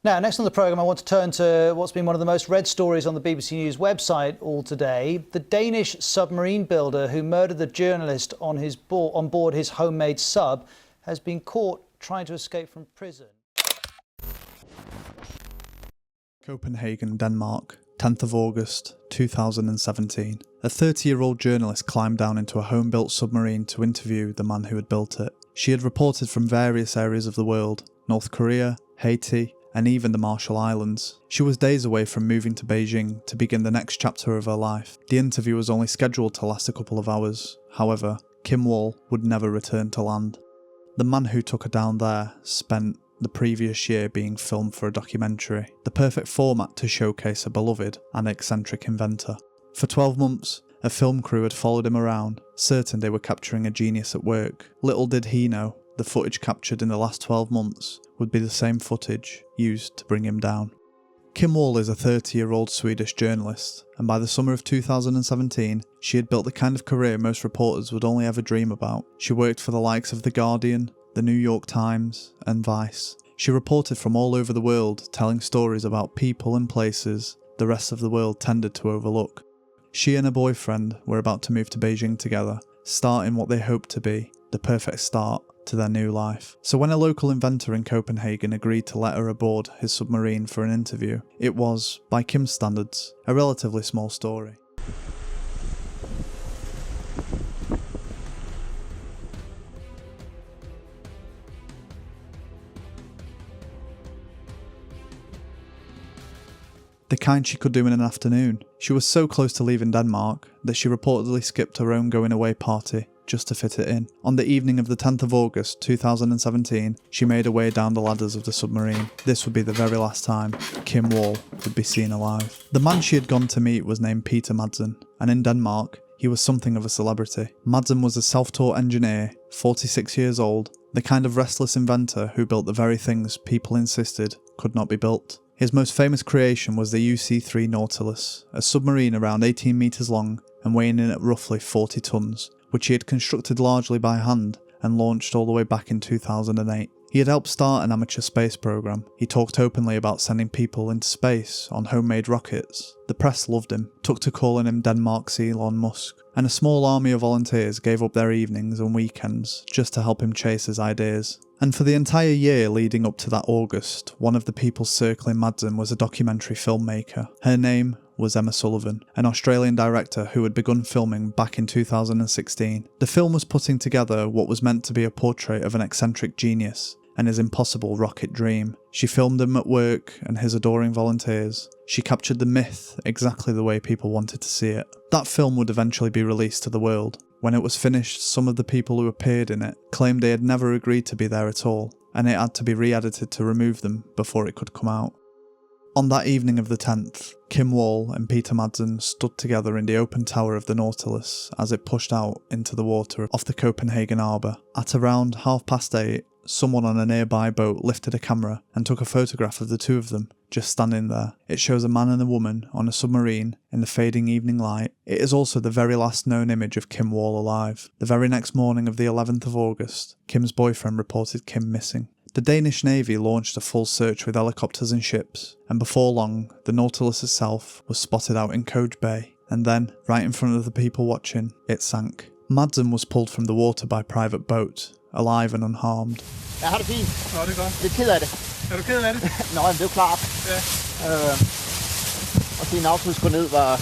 Now, next on the programme, I want to turn to what's been one of the most read stories on the BBC News website all today. The Danish submarine builder who murdered the journalist on board his homemade sub has been caught trying to escape from prison. Copenhagen, Denmark, 10th of August 2017. A 30-year-old journalist climbed down into a home-built submarine to interview the man who had built it. She had reported from various areas of the world, North Korea, Haiti, and even the Marshall Islands. She was days away from moving to Beijing to begin the next chapter of her life. The interview was only scheduled to last a couple of hours. However, Kim Wall would never return to land. The man who took her down there spent the previous year being filmed for a documentary, the perfect format to showcase a beloved and eccentric inventor. For 12 months, a film crew had followed him around, certain they were capturing a genius at work. Little did he know, the footage captured in the last 12 months would be the same footage used to bring him down. Kim Wall is a 30-year-old Swedish journalist, and by the summer of 2017, she had built the kind of career most reporters would only ever dream about. She worked for the likes of The Guardian, The New York Times, and Vice. She reported from all over the world, telling stories about people and places the rest of the world tended to overlook. She and her boyfriend were about to move to Beijing together, starting what they hoped to be the perfect start to their new life. So when a local inventor in Copenhagen agreed to let her aboard his submarine for an interview, it was, by Kim's standards, a relatively small story. The kind she could do in an afternoon. She was so close to leaving Denmark that she reportedly skipped her own going away party just to fit it in. On the evening of the 10th of August 2017, she made her way down the ladders of the submarine. This would be the very last time Kim Wall would be seen alive. The man she had gone to meet was named Peter Madsen, and in Denmark, he was something of a celebrity. Madsen was a self-taught engineer, 46 years old, the kind of restless inventor who built the very things people insisted could not be built. His most famous creation was the UC-3 Nautilus, a submarine around 18 metres long and weighing in at roughly 40 tonnes, which he had constructed largely by hand and launched all the way back in 2008. He had helped start an amateur space program. He talked openly about sending people into space on homemade rockets. The press loved him, took to calling him Denmark's Elon Musk, and a small army of volunteers gave up their evenings and weekends just to help him chase his ideas. And for the entire year leading up to that August, one of the people circling Madsen was a documentary filmmaker. Her name was Emma Sullivan, an Australian director who had begun filming back in 2016. The film was putting together what was meant to be a portrait of an eccentric genius and his impossible rocket dream. She filmed him at work and his adoring volunteers. She captured the myth exactly the way people wanted to see it. That film would eventually be released to the world. When it was finished, some of the people who appeared in it claimed they had never agreed to be there at all, and it had to be re-edited to remove them before it could come out. On that evening of the 10th, Kim Wall and Peter Madsen stood together in the open tower of the Nautilus as it pushed out into the water off the Copenhagen harbour. At around 8:30, someone on a nearby boat lifted a camera and took a photograph of the two of them just standing there. It shows a man and a woman on a submarine in the fading evening light. It is also the very last known image of Kim Wall alive. The very next morning of the 11th of August, Kim's boyfriend reported Kim missing. The Danish Navy launched a full search with helicopters and ships, and before long, the Nautilus itself was spotted out in Coge Bay, and then, right in front of the people watching, it sank. Madsen was pulled from the water by private boat, alive and unharmed. Jeg har det fint. Nå, det er godt. Lidt ked af det. Er du ked af det? Nå, det er jo klart. Ja. Og se Nautilus gå ned var...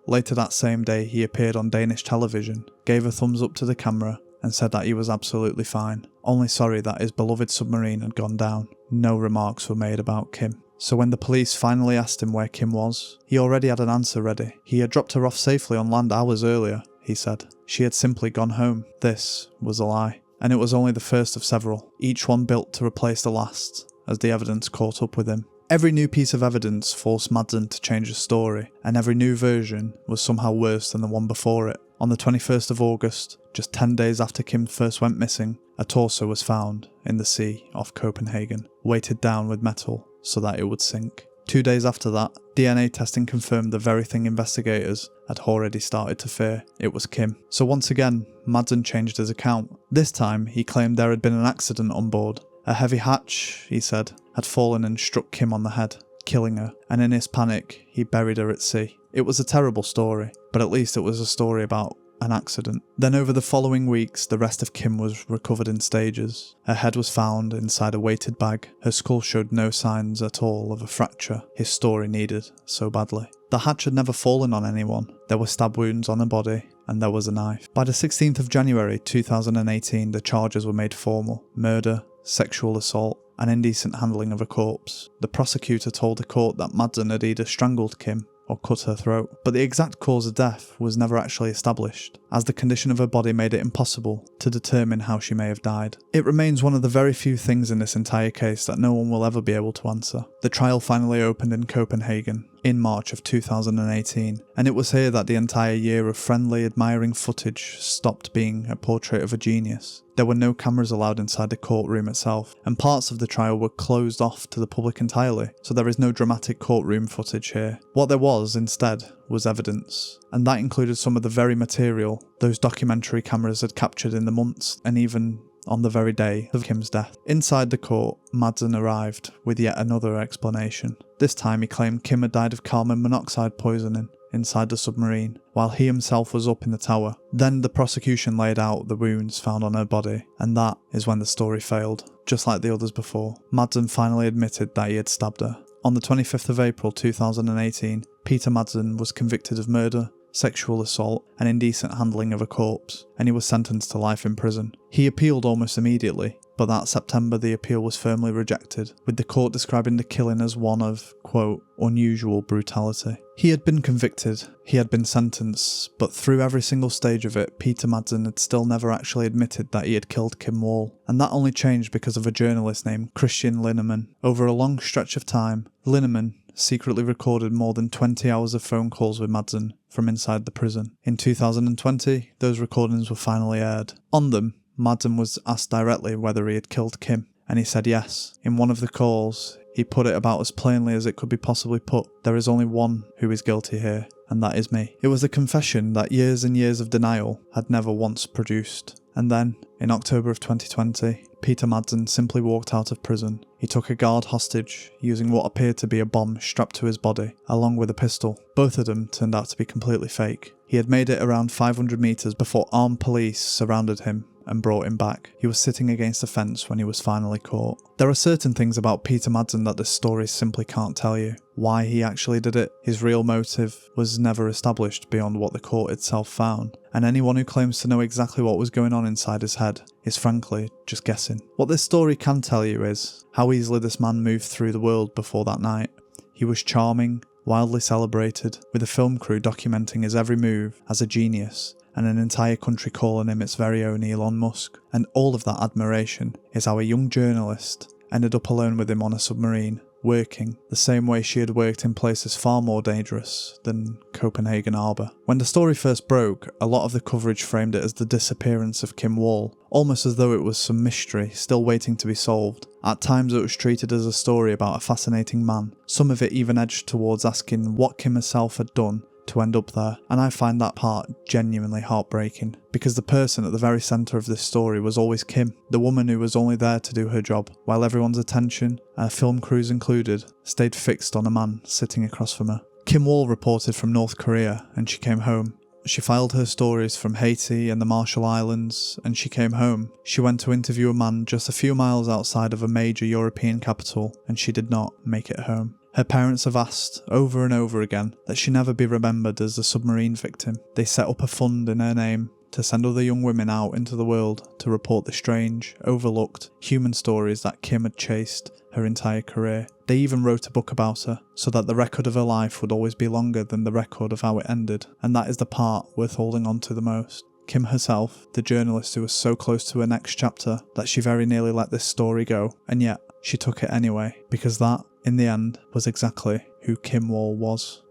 Later that same day, he appeared on Danish television, gave a thumbs up to the camera, and said that he was absolutely fine, only sorry that his beloved submarine had gone down. No remarks were made about Kim. So when the police finally asked him where Kim was, he already had an answer ready. He had dropped her off safely on land hours earlier, he said. She had simply gone home. This was a lie. And it was only the first of several, each one built to replace the last, as the evidence caught up with him. Every new piece of evidence forced Madsen to change his story, and every new version was somehow worse than the one before it. On the 21st of August, just 10 days after Kim first went missing, a torso was found in the sea off Copenhagen, weighted down with metal so that it would sink. 2 days after that, DNA testing confirmed the very thing investigators had already started to fear. It was Kim. So once again, Madsen changed his account. This time, he claimed there had been an accident on board. A heavy hatch, he said, had fallen and struck Kim on the head, killing her, and in his panic, he buried her at sea. It was a terrible story, but at least it was a story about an accident. Then over the following weeks, the rest of Kim was recovered in stages. Her head was found inside a weighted bag. Her skull showed no signs at all of a fracture his story needed so badly. The hatch had never fallen on anyone. There were stab wounds on her body, and there was a knife. By the 16th of January 2018, the charges were made formal: murder, sexual assault, and indecent handling of a corpse. The prosecutor told the court that Madsen had either strangled Kim or cut her throat, but the exact cause of death was never actually established, as the condition of her body made it impossible to determine how she may have died. It remains one of the very few things in this entire case that no one will ever be able to answer. The trial finally opened in Copenhagen in March of 2018, and it was here that the entire year of friendly, admiring footage stopped being a portrait of a genius. There were no cameras allowed inside the courtroom itself, and parts of the trial were closed off to the public entirely, so there is no dramatic courtroom footage here. What there was, instead, was evidence, and that included some of the very material those documentary cameras had captured in the months and even on the very day of Kim's death. Inside the court, Madsen arrived with yet another explanation. This time he claimed Kim had died of carbon monoxide poisoning inside the submarine, while he himself was up in the tower. Then the prosecution laid out the wounds found on her body, and that is when the story failed. Just like the others before, Madsen finally admitted that he had stabbed her. On the 25th of April 2018, Peter Madsen was convicted of murder, sexual assault, and indecent handling of a corpse, and he was sentenced to life in prison. He appealed almost immediately, but that September the appeal was firmly rejected, with the court describing the killing as one of, quote, unusual brutality. He had been convicted, he had been sentenced, but through every single stage of it, Peter Madsen had still never actually admitted that he had killed Kim Wall, and that only changed because of a journalist named Christian Linneman. Over a long stretch of time, Linneman secretly recorded more than 20 hours of phone calls with Madsen from inside the prison. In 2020, those recordings were finally aired. On them, Madsen was asked directly whether he had killed Kim, and he said yes. In one of the calls, he put it about as plainly as it could be possibly put: there is only one who is guilty here, and that is me. It was a confession that years and years of denial had never once produced. And then, in October of 2020, Peter Madsen simply walked out of prison. He took a guard hostage, using what appeared to be a bomb strapped to his body, along with a pistol. Both of them turned out to be completely fake. He had made it around 500 metres before armed police surrounded him and brought him back. He was sitting against a fence when he was finally caught. There are certain things about Peter Madsen that the story simply can't tell you. Why he actually did it, his real motive, was never established beyond what the court itself found, and anyone who claims to know exactly what was going on inside his head is frankly just guessing. What this story can tell you is how easily this man moved through the world before that night. He was charming, wildly celebrated, with a film crew documenting his every move as a genius, and an entire country calling him its very own Elon Musk. And all of that admiration is how a young journalist ended up alone with him on a submarine, working the same way she had worked in places far more dangerous than Copenhagen Harbour. When the story first broke, a lot of the coverage framed it as the disappearance of Kim Wall, almost as though it was some mystery still waiting to be solved. At times it was treated as a story about a fascinating man, some of it even edged towards asking what Kim herself had done to end up there, and I find that part genuinely heartbreaking, because the person at the very centre of this story was always Kim, the woman who was only there to do her job, while everyone's attention, film crews included, stayed fixed on a man sitting across from her. Kim Wall reported from North Korea, and she came home. She filed her stories from Haiti and the Marshall Islands, and she came home. She went to interview a man just a few miles outside of a major European capital, and she did not make it home. Her parents have asked over and over again that she never be remembered as the submarine victim. They set up a fund in her name to send other young women out into the world to report the strange, overlooked, human stories that Kim had chased her entire career. They even wrote a book about her, so that the record of her life would always be longer than the record of how it ended, and that is the part worth holding on to the most. Kim herself, the journalist who was so close to her next chapter that she very nearly let this story go, and yet she took it anyway, because that, in the end, was exactly who Kim Wall was.